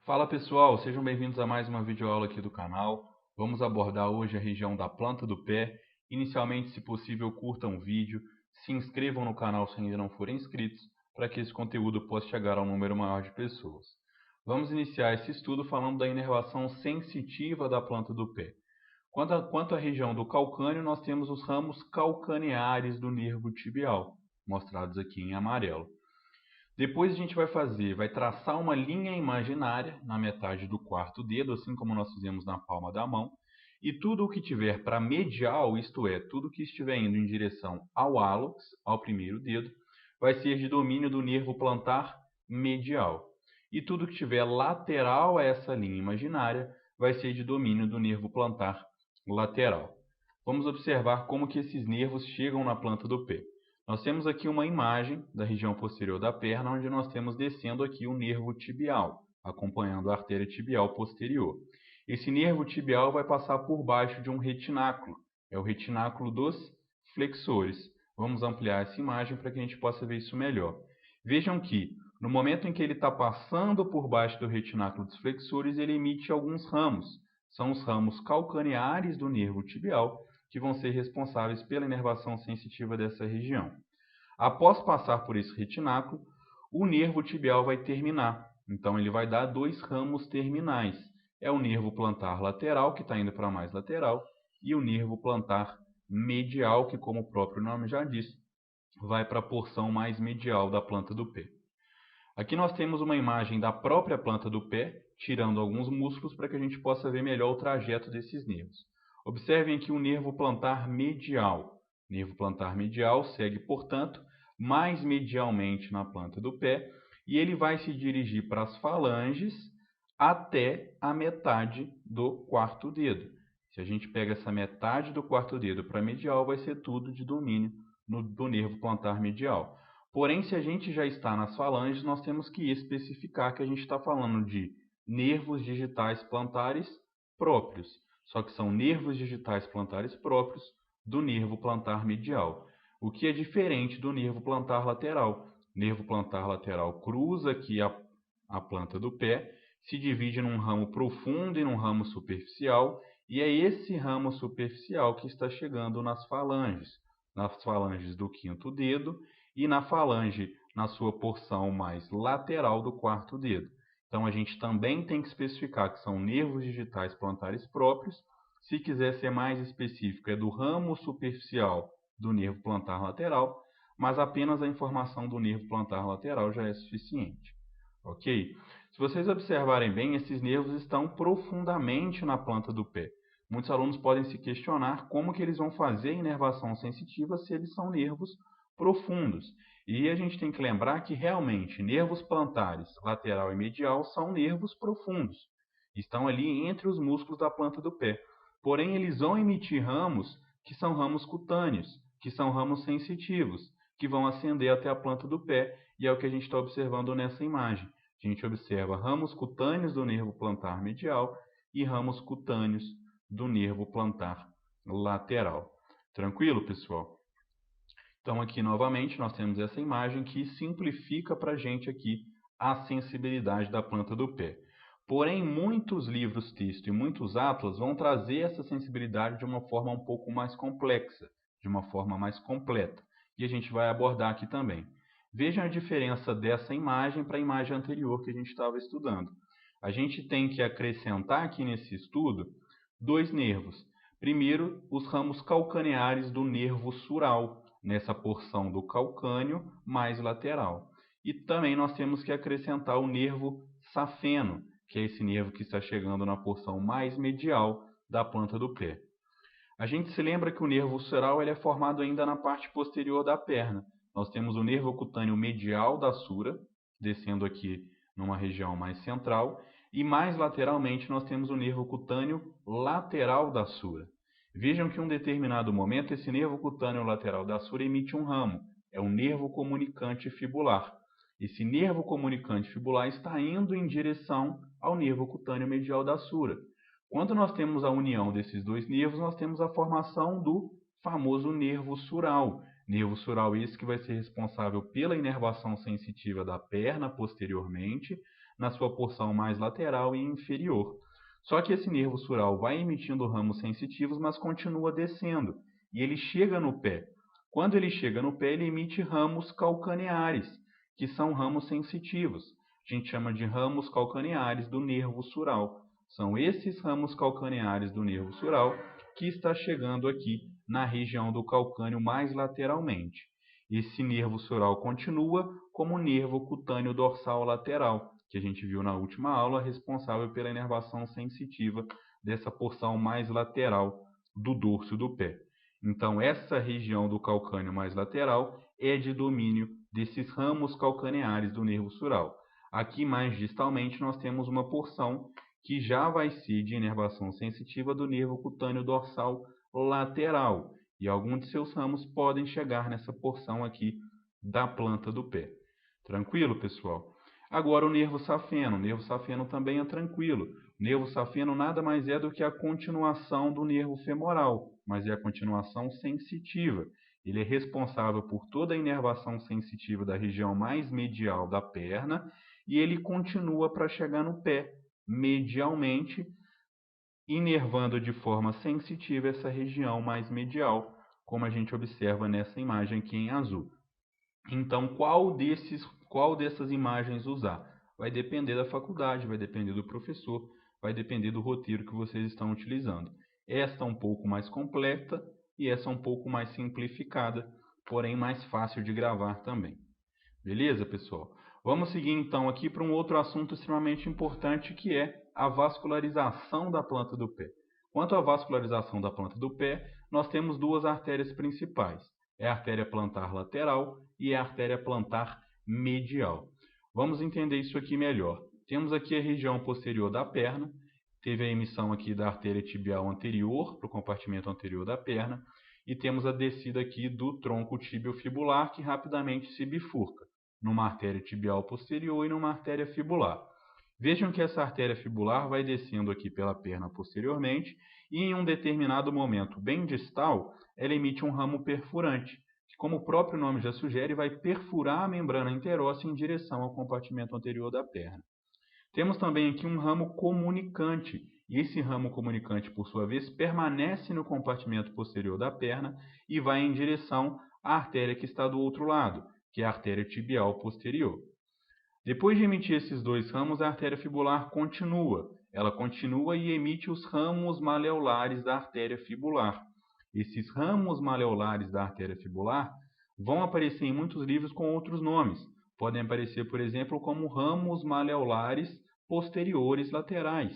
Fala pessoal, sejam bem-vindos a mais uma videoaula aqui do canal. Vamos abordar hoje a região da planta do pé. Inicialmente, se possível, curtam o vídeo, se inscrevam no canal se ainda não forem inscritos, para que esse conteúdo possa chegar a um número maior de pessoas. Vamos iniciar esse estudo falando da inervação sensitiva da planta do pé. Quanto à região do calcâneo, nós temos os ramos calcaneares do nervo tibial, mostrados aqui em amarelo. Depois a gente vai traçar uma linha imaginária na metade do quarto dedo, assim como nós fizemos na palma da mão, e tudo o que tiver para medial, isto é, tudo que estiver indo em direção ao hálux, ao primeiro dedo, vai ser de domínio do nervo plantar medial. E tudo que estiver lateral a essa linha imaginária vai ser de domínio do nervo plantar lateral. Vamos observar como que esses nervos chegam na planta do pé. Nós temos aqui uma imagem da região posterior da perna, onde nós temos descendo aqui o nervo tibial, acompanhando a artéria tibial posterior. Esse nervo tibial vai passar por baixo de um retináculo, é o retináculo dos flexores. Vamos ampliar essa imagem para que a gente possa ver isso melhor. Vejam que, no momento em que ele está passando por baixo do retináculo dos flexores, ele emite alguns ramos. São os ramos calcaneares do nervo tibial, que vão ser responsáveis pela inervação sensitiva dessa região. Após passar por esse retináculo, o nervo tibial vai terminar. Então, ele vai dar dois ramos terminais. É o nervo plantar lateral, que está indo para mais lateral, e o nervo plantar medial, que, como o próprio nome já diz, vai para a porção mais medial da planta do pé. Aqui nós temos uma imagem da própria planta do pé, tirando alguns músculos para que a gente possa ver melhor o trajeto desses nervos. Observem aqui o nervo plantar medial. O nervo plantar medial segue, portanto, mais medialmente na planta do pé e ele vai se dirigir para as falanges até a metade do quarto dedo. Se a gente pega essa metade do quarto dedo para medial, vai ser tudo de domínio do nervo plantar medial. Porém, se a gente já está nas falanges, nós temos que especificar que a gente está falando de nervos digitais plantares próprios. Só que são nervos digitais plantares próprios do nervo plantar medial, o que é diferente do nervo plantar lateral. O nervo plantar lateral cruza aqui a planta do pé, se divide num ramo profundo e num ramo superficial, e é esse ramo superficial que está chegando nas falanges do quinto dedo e na falange na sua porção mais lateral do quarto dedo. Então, a gente também tem que especificar que são nervos digitais plantares próprios. Se quiser ser mais específico, é do ramo superficial do nervo plantar lateral, mas apenas a informação do nervo plantar lateral já é suficiente. Ok? Se vocês observarem bem, esses nervos estão profundamente na planta do pé. Muitos alunos podem se questionar como que eles vão fazer a inervação sensitiva se eles são nervos profundos. E a gente tem que lembrar que realmente nervos plantares lateral e medial são nervos profundos. Estão ali entre os músculos da planta do pé. Porém, eles vão emitir ramos que são ramos cutâneos, que são ramos sensitivos, que vão ascender até a planta do pé, e é o que a gente está observando nessa imagem. A gente observa ramos cutâneos do nervo plantar medial e ramos cutâneos do nervo plantar lateral. Tranquilo, pessoal? Então, aqui novamente, nós temos essa imagem que simplifica para a gente aqui a sensibilidade da planta do pé. Porém, muitos livros-texto e muitos atlas vão trazer essa sensibilidade de uma forma um pouco mais complexa, de uma forma mais completa. E a gente vai abordar aqui também. Vejam a diferença dessa imagem para a imagem anterior que a gente estava estudando. A gente tem que acrescentar aqui nesse estudo dois nervos. Primeiro, os ramos calcaneares do nervo sural, nessa porção do calcâneo mais lateral. E também nós temos que acrescentar o nervo safeno, que é esse nervo que está chegando na porção mais medial da planta do pé. A gente se lembra que o nervo sural ele é formado ainda na parte posterior da perna. Nós temos o nervo cutâneo medial da sura, descendo aqui numa região mais central, e mais lateralmente nós temos o nervo cutâneo lateral da sura. Vejam que em um determinado momento esse nervo cutâneo lateral da sura emite um ramo, é o nervo comunicante fibular. Esse nervo comunicante fibular está indo em direção ao nervo cutâneo medial da sura. Quando nós temos a união desses dois nervos, nós temos a formação do famoso nervo sural. Nervo sural esse que vai ser responsável pela inervação sensitiva da perna posteriormente, na sua porção mais lateral e inferior. Só que esse nervo sural vai emitindo ramos sensitivos, mas continua descendo, e ele chega no pé. Quando ele chega no pé, ele emite ramos calcaneares, que são ramos sensitivos. A gente chama de ramos calcaneares do nervo sural. São esses ramos calcaneares do nervo sural que está chegando aqui na região do calcâneo mais lateralmente. Esse nervo sural continua como nervo cutâneo dorsal lateral, que a gente viu na última aula, responsável pela inervação sensitiva dessa porção mais lateral do dorso do pé. Então, essa região do calcâneo mais lateral é de domínio desses ramos calcaneares do nervo sural. Aqui, mais distalmente, nós temos uma porção que já vai ser de inervação sensitiva do nervo cutâneo dorsal lateral. E alguns de seus ramos podem chegar nessa porção aqui da planta do pé. Tranquilo, pessoal? Agora o nervo safeno. O nervo safeno também é tranquilo. O nervo safeno nada mais é do que a continuação do nervo femoral, mas é a continuação sensitiva. Ele é responsável por toda a inervação sensitiva da região mais medial da perna e ele continua para chegar no pé, medialmente, inervando de forma sensitiva essa região mais medial, como a gente observa nessa imagem aqui em azul. Então, qual dessas imagens usar? Vai depender da faculdade, vai depender do professor, vai depender do roteiro que vocês estão utilizando. Esta um pouco mais completa e essa um pouco mais simplificada, porém mais fácil de gravar também. Beleza, pessoal? Vamos seguir então aqui para um outro assunto extremamente importante, que é a vascularização da planta do pé. Quanto à vascularização da planta do pé, nós temos duas artérias principais. É a artéria plantar lateral e a artéria plantar medial. Vamos entender isso aqui melhor. Temos aqui a região posterior da perna, teve a emissão aqui da artéria tibial anterior, para o compartimento anterior da perna, e temos a descida aqui do tronco tibiofibular, que rapidamente se bifurca numa artéria tibial posterior e numa artéria fibular. Vejam que essa artéria fibular vai descendo aqui pela perna posteriormente e em um determinado momento bem distal, ela emite um ramo perfurante, que, como o próprio nome já sugere, vai perfurar a membrana interóssea em direção ao compartimento anterior da perna. Temos também aqui um ramo comunicante, e esse ramo comunicante, por sua vez, permanece no compartimento posterior da perna e vai em direção à artéria que está do outro lado, que é a artéria tibial posterior. Depois de emitir esses dois ramos, a artéria fibular continua. Ela continua e emite os ramos maleolares da artéria fibular. Esses ramos maleolares da artéria fibular vão aparecer em muitos livros com outros nomes. Podem aparecer, por exemplo, como ramos maleolares posteriores laterais,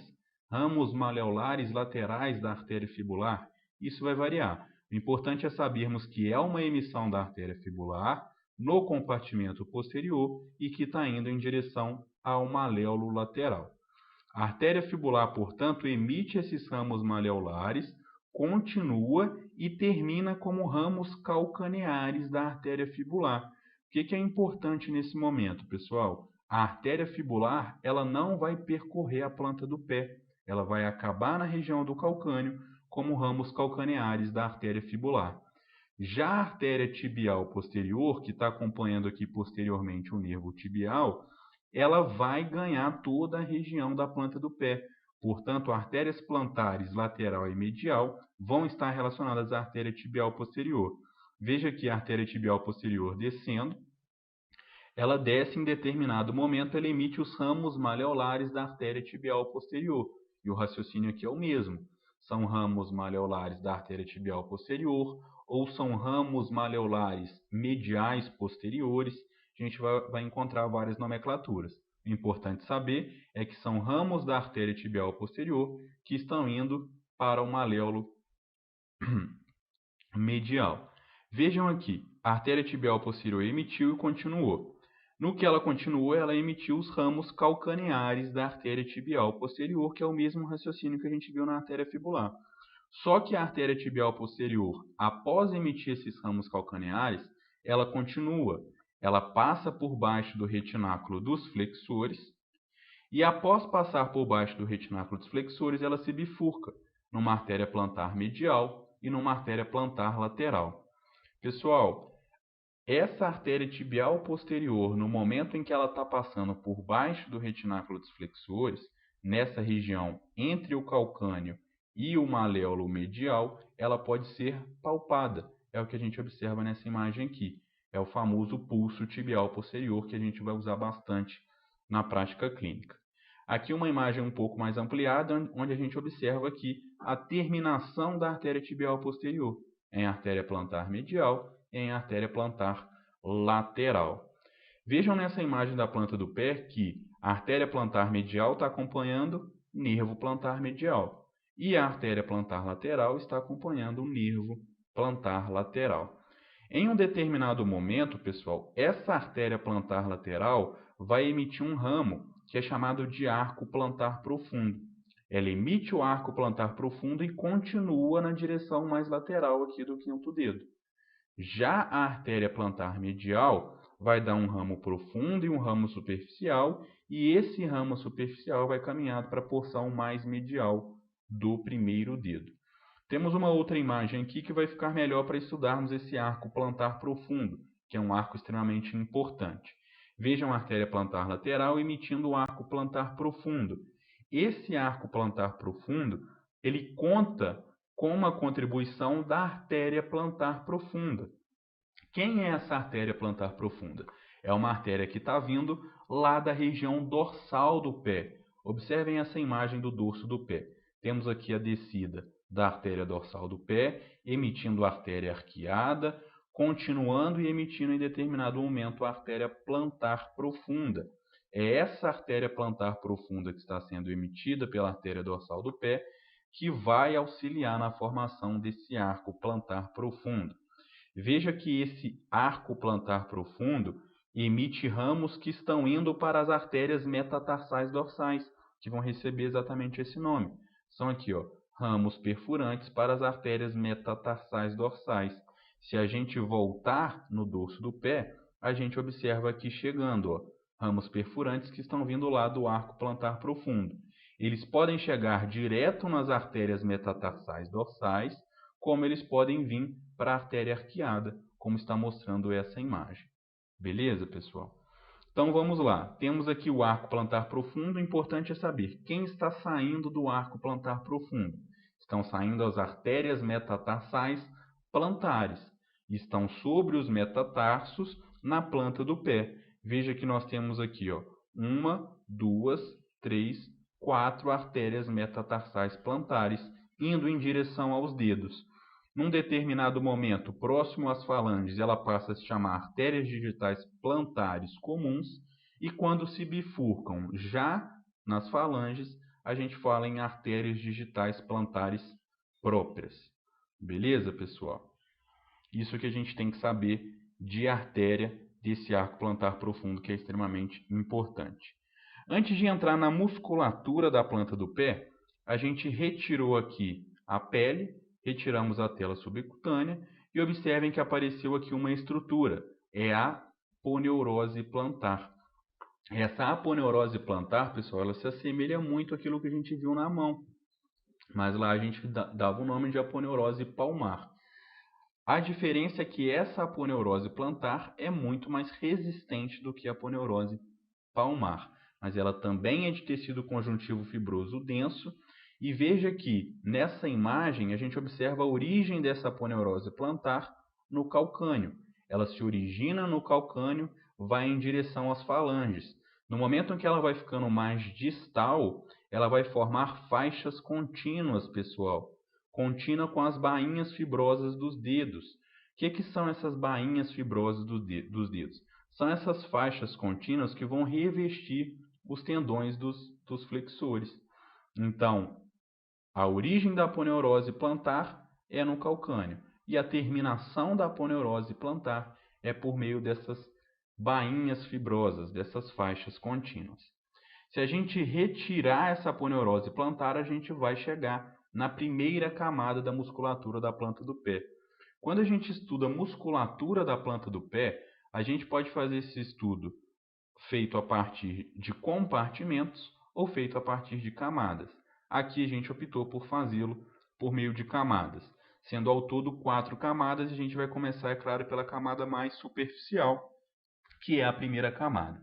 ramos maleolares laterais da artéria fibular. Isso vai variar. O importante é sabermos que é uma emissão da artéria fibular no compartimento posterior e que está indo em direção ao maléolo lateral. A artéria fibular, portanto, emite esses ramos maleolares, continua e termina como ramos calcaneares da artéria fibular. O que é importante nesse momento, pessoal? A artéria fibular ela não vai percorrer a planta do pé, ela vai acabar na região do calcâneo como ramos calcaneares da artéria fibular. Já a artéria tibial posterior, que está acompanhando aqui posteriormente o nervo tibial, ela vai ganhar toda a região da planta do pé. Portanto, artérias plantares lateral e medial vão estar relacionadas à artéria tibial posterior. Veja que a artéria tibial posterior descendo, ela desce em determinado momento, ela emite os ramos maleolares da artéria tibial posterior. E o raciocínio aqui é o mesmo. São ramos maleolares da artéria tibial posterior, ou são ramos maleolares mediais posteriores. A gente vai encontrar várias nomenclaturas. O importante saber é que são ramos da artéria tibial posterior que estão indo para o maléolo medial. Vejam aqui, a artéria tibial posterior emitiu e continuou. No que ela continuou, ela emitiu os ramos calcaneares da artéria tibial posterior, que é o mesmo raciocínio que a gente viu na artéria fibular. Só que a artéria tibial posterior, após emitir esses ramos calcaneares, ela continua. Ela passa por baixo do retináculo dos flexores e, após passar por baixo do retináculo dos flexores, ela se bifurca numa artéria plantar medial e numa artéria plantar lateral. Pessoal, Essa artéria tibial posterior, no momento em que ela está passando por baixo do retináculo dos flexores, nessa região entre o calcâneo e o maléolo medial, ela pode ser palpada. É o que a gente observa nessa imagem aqui. É o famoso pulso tibial posterior que a gente vai usar bastante na prática clínica. Aqui uma imagem um pouco mais ampliada, onde a gente observa aqui a terminação da artéria tibial posterior em artéria plantar medial e em artéria plantar lateral. Vejam nessa imagem da planta do pé que a artéria plantar medial está acompanhando o nervo plantar medial e a artéria plantar lateral está acompanhando o nervo plantar lateral. Em um determinado momento, pessoal, essa artéria plantar lateral vai emitir um ramo que é chamado de arco plantar profundo. Ela emite o arco plantar profundo e continua na direção mais lateral aqui do quinto dedo. Já a artéria plantar medial vai dar um ramo profundo e um ramo superficial, e esse ramo superficial vai caminhar para a porção mais medial do primeiro dedo. Temos uma outra imagem aqui que vai ficar melhor para estudarmos esse arco plantar profundo, que é um arco extremamente importante. Vejam a artéria plantar lateral emitindo o arco plantar profundo. Esse arco plantar profundo, ele conta com uma contribuição da artéria plantar profunda. Quem é essa artéria plantar profunda? É uma artéria que está vindo lá da região dorsal do pé. Observem essa imagem do dorso do pé. Temos aqui a descida da artéria dorsal do pé, emitindo a artéria arqueada, continuando e emitindo em determinado momento a artéria plantar profunda. É essa artéria plantar profunda que está sendo emitida pela artéria dorsal do pé que vai auxiliar na formação desse arco plantar profundo. Veja que esse arco plantar profundo emite ramos que estão indo para as artérias metatarsais dorsais, que vão receber exatamente esse nome. São aqui, ó, ramos perfurantes para as artérias metatarsais dorsais. Se a gente voltar no dorso do pé, a gente observa aqui chegando, ó, ramos perfurantes que estão vindo lá do arco plantar profundo. Eles podem chegar direto nas artérias metatarsais dorsais, como eles podem vir para a artéria arqueada, como está mostrando essa imagem. Beleza, pessoal? Então vamos lá. Temos aqui o arco plantar profundo. O importante é saber quem está saindo do arco plantar profundo. Estão saindo as artérias metatarsais plantares. Estão sobre os metatarsos na planta do pé. Veja que nós temos aqui, ó, 1, 2, 3, 4 artérias metatarsais plantares indo em direção aos dedos. Num determinado momento, próximo às falanges, ela passa a se chamar artérias digitais plantares comuns, e quando se bifurcam já nas falanges, a gente fala em artérias digitais plantares próprias. Beleza, pessoal? Isso que a gente tem que saber de artéria desse arco plantar profundo, que é extremamente importante. Antes de entrar na musculatura da planta do pé, a gente retirou aqui a pele, retiramos a tela subcutânea e observem que apareceu aqui uma estrutura, é a aponeurose plantar. Essa aponeurose plantar, pessoal, ela se assemelha muito àquilo que a gente viu na mão, mas lá a gente dava o nome de aponeurose palmar. A diferença é que essa aponeurose plantar é muito mais resistente do que a aponeurose palmar, mas ela também é de tecido conjuntivo fibroso denso. E veja que nessa imagem a gente observa a origem dessa aponeurose plantar no calcâneo. Ela se origina no calcâneo, vai em direção às falanges. No momento em que ela vai ficando mais distal, ela vai formar faixas contínuas, pessoal. Contínua com as bainhas fibrosas dos dedos. O que são essas bainhas fibrosas dos dedos? São essas faixas contínuas que vão revestir os tendões dos flexores. Então, a origem da aponeurose plantar é no calcâneo e a terminação da aponeurose plantar é por meio dessas bainhas fibrosas, dessas faixas contínuas. Se a gente retirar essa aponeurose plantar, a gente vai chegar na primeira camada da musculatura da planta do pé. Quando a gente estuda a musculatura da planta do pé, a gente pode fazer esse estudo feito a partir de compartimentos ou feito a partir de camadas. Aqui a gente optou por fazê-lo por meio de camadas. sendo ao todo 4 camadas, e a gente vai começar, é claro, pela camada mais superficial, que é a primeira camada.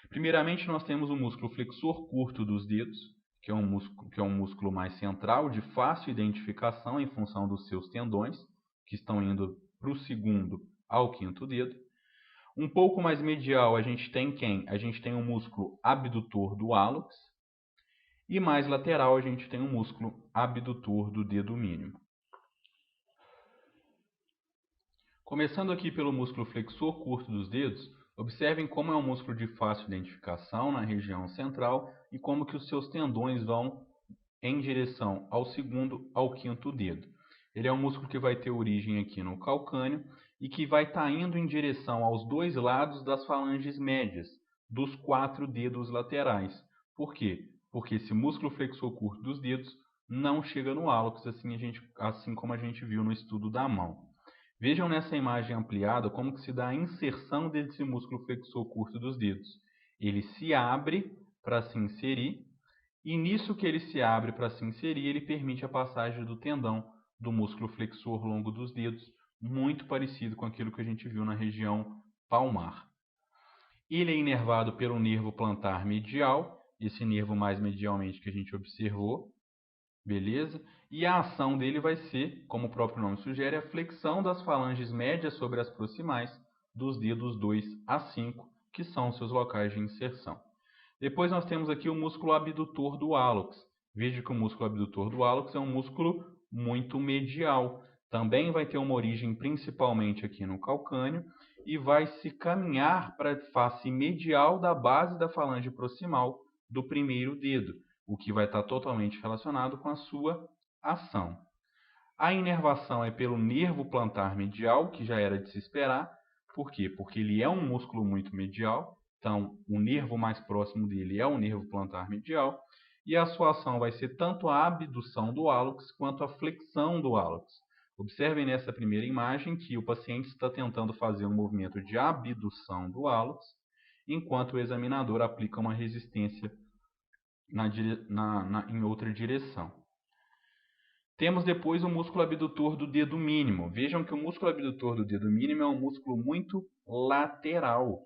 Primeiramente, nós temos o músculo flexor curto dos dedos, que é um músculo mais central, de fácil identificação em função dos seus tendões, que estão indo para o segundo ao quinto dedo. Um pouco mais medial, a gente tem quem? A gente tem o músculo abdutor do hálux. E mais lateral, a gente tem o músculo abdutor do dedo mínimo. Começando aqui pelo músculo flexor curto dos dedos, observem como é um músculo de fácil identificação na região central e como que os seus tendões vão em direção ao segundo ao quinto dedo. Ele é um músculo que vai ter origem aqui no calcâneo e que vai estar indo em direção aos dois lados das falanges médias, dos 4 dedos laterais. Por quê? Porque esse músculo flexor curto dos dedos não chega no hálux, assim como a gente viu no estudo da mão. Vejam nessa imagem ampliada como que se dá a inserção desse músculo flexor curto dos dedos. Ele se abre para se inserir, e nisso que ele se abre para se inserir, ele permite a passagem do tendão do músculo flexor longo dos dedos, muito parecido com aquilo que a gente viu na região palmar. Ele é inervado pelo nervo plantar medial, esse nervo mais medialmente que a gente observou, beleza? E a ação dele vai ser, como o próprio nome sugere, a flexão das falanges médias sobre as proximais dos dedos 2 a 5, que são seus locais de inserção. Depois nós temos aqui o músculo abdutor do hálux. Veja que o músculo abdutor do hálux é um músculo muito medial. Também vai ter uma origem principalmente aqui no calcâneo e vai se caminhar para a face medial da base da falange proximal do primeiro dedo, o que vai estar totalmente relacionado com a sua ação. A inervação é pelo nervo plantar medial, que já era de se esperar. Por quê? Porque ele é um músculo muito medial, então o nervo mais próximo dele é o nervo plantar medial, e a sua ação vai ser tanto a abdução do hálux quanto a flexão do hálux. Observem nessa primeira imagem que o paciente está tentando fazer um movimento de abdução do hálux, enquanto o examinador aplica uma resistência em outra direção. Temos depois o músculo abdutor do dedo mínimo. Vejam que o músculo abdutor do dedo mínimo é um músculo muito lateral.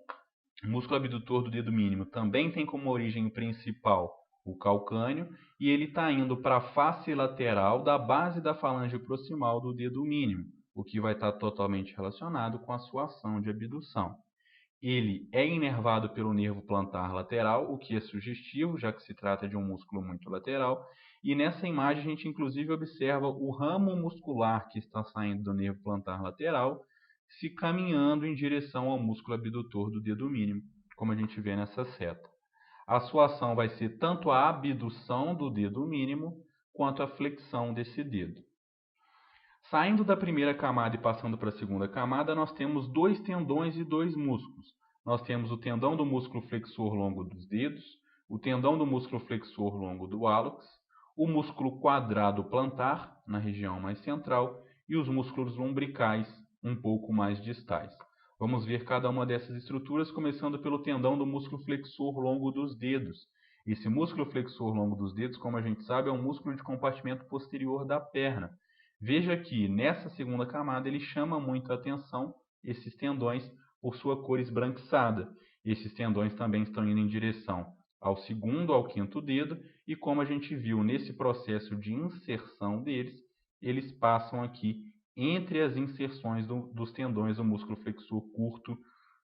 O músculo abdutor do dedo mínimo também tem como origem principal o calcâneo e ele está indo para a face lateral da base da falange proximal do dedo mínimo, o que vai estar totalmente relacionado com a sua ação de abdução. Ele é inervado pelo nervo plantar lateral, o que é sugestivo, já que se trata de um músculo muito lateral. E nessa imagem a gente inclusive observa o ramo muscular que está saindo do nervo plantar lateral, se caminhando em direção ao músculo abdutor do dedo mínimo, como a gente vê nessa seta. A sua ação vai ser tanto a abdução do dedo mínimo, quanto a flexão desse dedo. Saindo da primeira camada e passando para a segunda camada, nós temos 2 tendões e 2 músculos. Nós temos o tendão do músculo flexor longo dos dedos, o tendão do músculo flexor longo do hálux, o músculo quadrado plantar, na região mais central, e os músculos lombricais, um pouco mais distais. Vamos ver cada uma dessas estruturas, começando pelo tendão do músculo flexor longo dos dedos. Esse músculo flexor longo dos dedos, como a gente sabe, é um músculo de compartimento posterior da perna. Veja que nessa segunda camada ele chama muito a atenção, esses tendões, por sua cor esbranquiçada. Esses tendões também estão indo em direção ao segundo ao quinto dedo e, como a gente viu nesse processo de inserção deles, eles passam aqui entre as inserções dos tendões do músculo flexor curto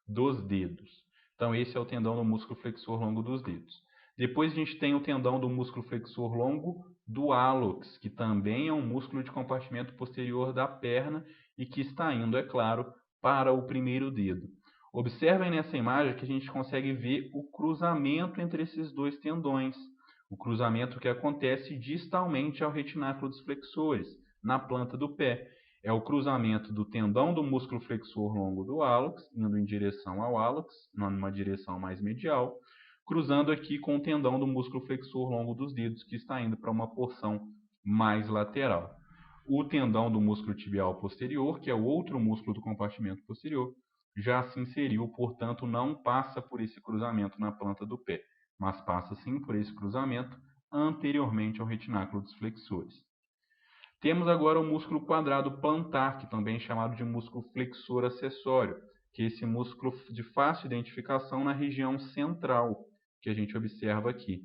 dos dedos. Então esse é o tendão do músculo flexor longo dos dedos. Depois a gente tem o tendão do músculo flexor longo do hálux, que também é um músculo de compartimento posterior da perna e que está indo, é claro, para o primeiro dedo. Observem nessa imagem que a gente consegue ver o cruzamento entre esses 2 tendões. O cruzamento que acontece distalmente ao retináculo dos flexores, na planta do pé. É o cruzamento do tendão do músculo flexor longo do hálux, indo em direção ao hálux, numa direção mais medial, cruzando aqui com o tendão do músculo flexor longo dos dedos, que está indo para uma porção mais lateral. O tendão do músculo tibial posterior, que é o outro músculo do compartimento posterior, já se inseriu, portanto não passa por esse cruzamento na planta do pé, mas passa sim por esse cruzamento anteriormente ao retináculo dos flexores. Temos agora o músculo quadrado plantar, que também é chamado de músculo flexor acessório, que é esse músculo de fácil identificação na região central, que a gente observa aqui.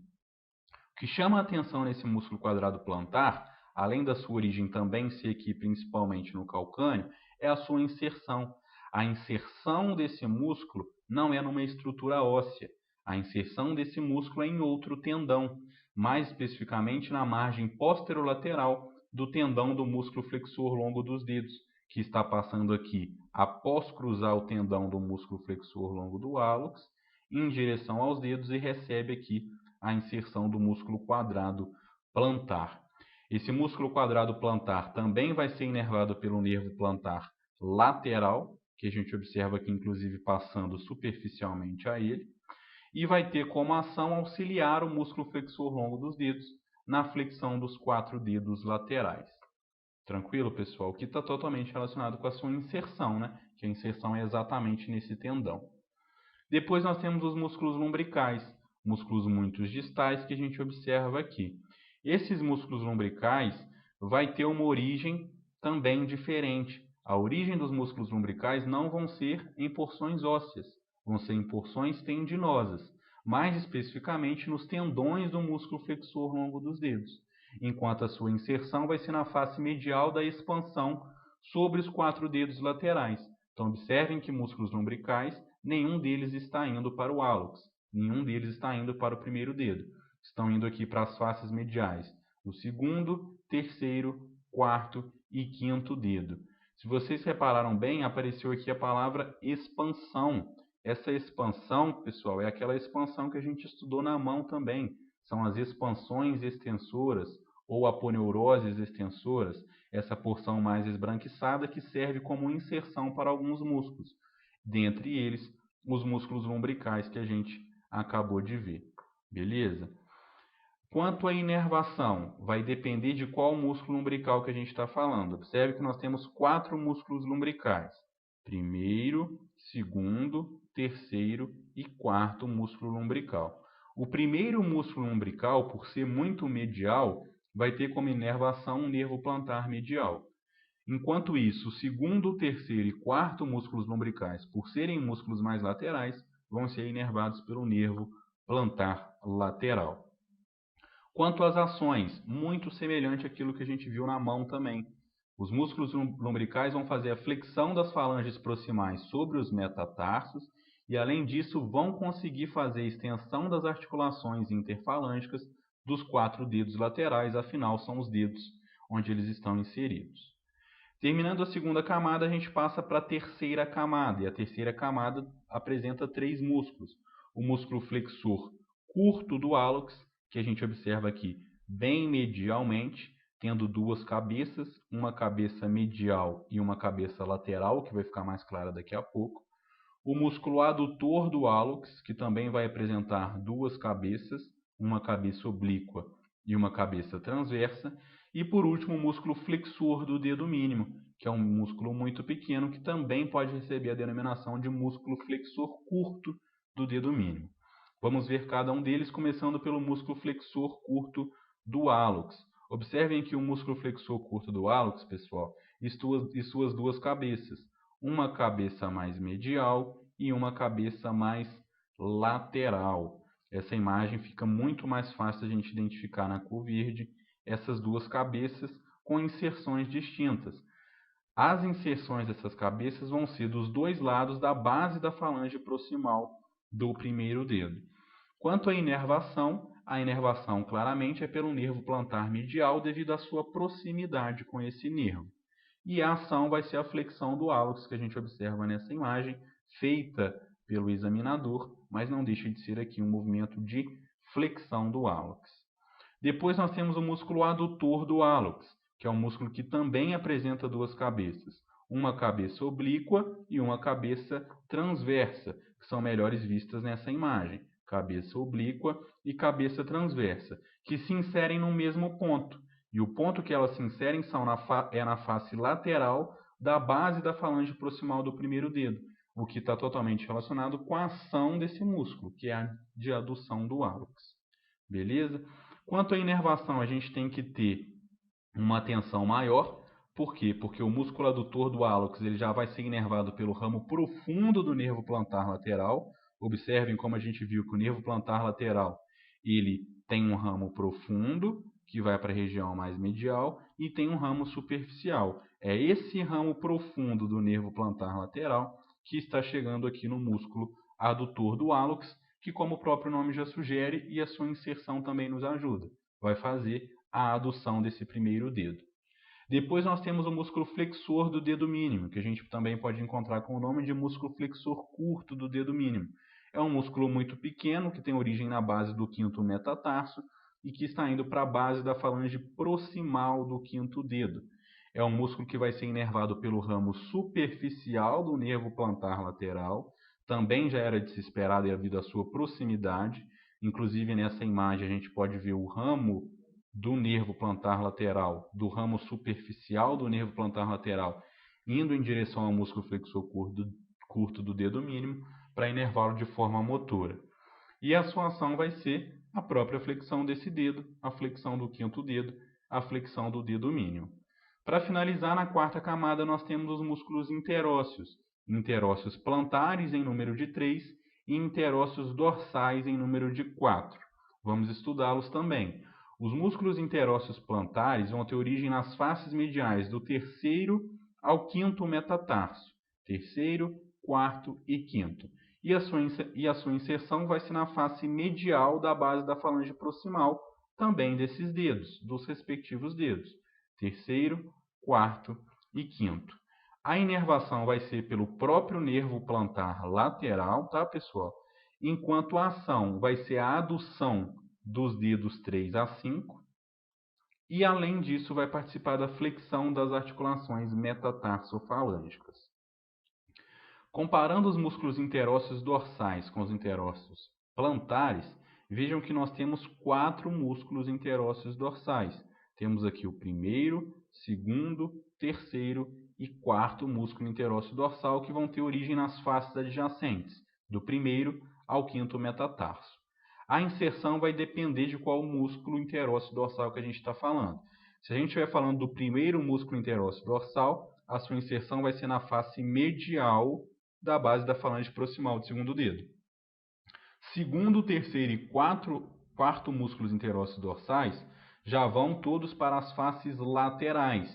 O que chama a atenção nesse músculo quadrado plantar, além da sua origem também ser aqui principalmente no calcâneo, é a sua inserção. A inserção desse músculo não é numa estrutura óssea. A inserção desse músculo é em outro tendão, mais especificamente na margem posterolateral do tendão do músculo flexor longo dos dedos, que está passando aqui após cruzar o tendão do músculo flexor longo do hálux, em direção aos dedos, e recebe aqui a inserção do músculo quadrado plantar. Esse músculo quadrado plantar também vai ser inervado pelo nervo plantar lateral, que a gente observa aqui inclusive passando superficialmente a ele, e vai ter como ação auxiliar o músculo flexor longo dos dedos na flexão dos 4 dedos laterais. Tranquilo, pessoal? Que está totalmente relacionado com a sua inserção, né? Que a inserção é exatamente nesse tendão. Depois nós temos os músculos lombricais, músculos muito distais que a gente observa aqui. Esses músculos lombricais vai ter uma origem também diferente. A origem dos músculos lombricais não vão ser em porções ósseas, vão ser em porções tendinosas, mais especificamente nos tendões do músculo flexor longo dos dedos, enquanto a sua inserção vai ser na face medial da expansão sobre os 4 dedos laterais. Então observem que músculos lombricais, nenhum deles está indo para o hálux, nenhum deles está indo para o primeiro dedo. Estão indo aqui para as faces mediais, o segundo, terceiro, quarto e quinto dedo. Se vocês repararam bem, apareceu aqui a palavra expansão. Essa expansão, pessoal, é aquela expansão que a gente estudou na mão também. São as expansões extensoras ou aponeuroses extensoras, essa porção mais esbranquiçada que serve como inserção para alguns músculos, dentre eles os músculos lombricais que a gente acabou de ver. Beleza? Quanto à inervação, vai depender de qual músculo lombrical que a gente está falando. Observe que nós temos 4 músculos lombricais. Primeiro, segundo, terceiro e quarto músculo lombrical. O primeiro músculo lombrical, por ser muito medial, vai ter como inervação um nervo plantar medial. Enquanto isso, o segundo, terceiro e quarto músculos lombricais, por serem músculos mais laterais, vão ser inervados pelo nervo plantar lateral. Quanto às ações, muito semelhante àquilo que a gente viu na mão também. Os músculos lombricais vão fazer a flexão das falanges proximais sobre os metatarsos e, além disso, vão conseguir fazer a extensão das articulações interfalângicas dos 4 dedos laterais, afinal são os dedos onde eles estão inseridos. Terminando a segunda camada, a gente passa para a terceira camada, e a terceira camada apresenta 3 músculos. O músculo flexor curto do hálux, que a gente observa aqui bem medialmente, tendo 2 cabeças, uma cabeça medial e uma cabeça lateral, que vai ficar mais clara daqui a pouco. O músculo adutor do hálux, que também vai apresentar 2 cabeças, uma cabeça oblíqua e uma cabeça transversa. E por último, o músculo flexor do dedo mínimo, que é um músculo muito pequeno, que também pode receber a denominação de músculo flexor curto do dedo mínimo. Vamos ver cada um deles, começando pelo músculo flexor curto do hálux. Observem aqui o músculo flexor curto do hálux, pessoal, e suas 2 cabeças. Uma cabeça mais medial e uma cabeça mais lateral. Essa imagem fica muito mais fácil a gente identificar na cor verde, essas 2 cabeças com inserções distintas. As inserções dessas cabeças vão ser dos 2 lados da base da falange proximal do primeiro dedo. Quanto à inervação, a inervação claramente é pelo nervo plantar medial devido à sua proximidade com esse nervo. E a ação vai ser a flexão do hálux que a gente observa nessa imagem, feita pelo examinador, mas não deixa de ser aqui um movimento de flexão do hálux. Depois nós temos o músculo adutor do hálux, que é um músculo que também apresenta 2 cabeças, uma cabeça oblíqua e uma cabeça transversa, que são melhores vistas nessa imagem, cabeça oblíqua e cabeça transversa, que se inserem no mesmo ponto, e o ponto que elas se inserem é na face lateral da base da falange proximal do primeiro dedo, o que está totalmente relacionado com a ação desse músculo, que é a de adução do hálux. Beleza? Quanto à inervação, a gente tem que ter uma tensão maior. Por quê? Porque o músculo adutor do hálux ele já vai ser inervado pelo ramo profundo do nervo plantar lateral. Observem como a gente viu que o nervo plantar lateral ele tem um ramo profundo, que vai para a região mais medial, e tem um ramo superficial. É esse ramo profundo do nervo plantar lateral que está chegando aqui no músculo adutor do hálux, que, como o próprio nome já sugere, e a sua inserção também nos ajuda, vai fazer a adução desse primeiro dedo. Depois nós temos o músculo flexor do dedo mínimo, que a gente também pode encontrar com o nome de músculo flexor curto do dedo mínimo. É um músculo muito pequeno, que tem origem na base do quinto metatarso e que está indo para a base da falange proximal do quinto dedo. É um músculo que vai ser inervado pelo ramo superficial do nervo plantar lateral. Também já era de se esperar devido à sua proximidade. Inclusive, nessa imagem, a gente pode ver o ramo do nervo plantar lateral, do ramo superficial do nervo plantar lateral, indo em direção ao músculo flexor curto do dedo mínimo, para inervá-lo de forma motora. E a sua ação vai ser a própria flexão desse dedo, a flexão do quinto dedo, a flexão do dedo mínimo. Para finalizar, na quarta camada, nós temos os músculos interósseos. Interósseos plantares em número de 3 e interósseos dorsais em número de 4. Vamos estudá-los também. Os músculos interósseos plantares vão ter origem nas faces mediais do terceiro ao quinto metatarso. Terceiro, quarto e quinto. E a sua inserção vai ser na face medial da base da falange proximal, também desses dedos, dos respectivos dedos. Terceiro, quarto e quinto. A inervação vai ser pelo próprio nervo plantar lateral, tá, pessoal? Enquanto a ação vai ser a adução dos dedos 3 a 5. E, além disso, vai participar da flexão das articulações metatarsofalângicas. Comparando os músculos interósseos dorsais com os interósseos plantares, vejam que nós temos 4 músculos interósseos dorsais. Temos aqui o primeiro, segundo, terceiro e quarto músculo interósseo dorsal, que vão ter origem nas faces adjacentes, do primeiro ao quinto metatarso. A inserção vai depender de qual músculo interósseo dorsal que a gente está falando. Se a gente estiver falando do primeiro músculo interósseo dorsal, a sua inserção vai ser na face medial da base da falange proximal do segundo dedo. Segundo, terceiro e quarto músculos interósseos dorsais já vão todos para as faces laterais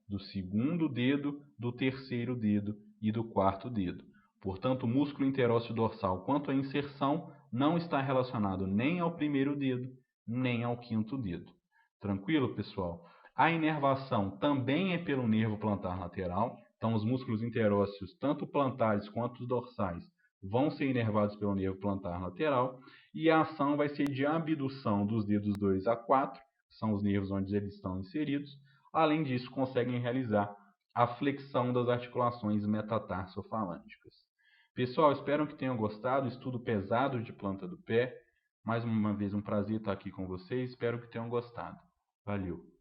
do segundo dedo, do terceiro dedo e do quarto dedo. Portanto, o músculo interósseo dorsal, quanto à inserção, não está relacionado nem ao primeiro dedo, nem ao quinto dedo. Tranquilo, pessoal? A inervação também é pelo nervo plantar lateral. Então, os músculos interósseos, tanto plantares quanto os dorsais, vão ser inervados pelo nervo plantar lateral. E a ação vai ser de abdução dos dedos 2 a 4, que são os nervos onde eles estão inseridos. Além disso, conseguem realizar a flexão das articulações metatarsofalângicas. Pessoal, espero que tenham gostado. Estudo pesado de planta do pé. Mais uma vez, um prazer estar aqui com vocês. Espero que tenham gostado. Valeu!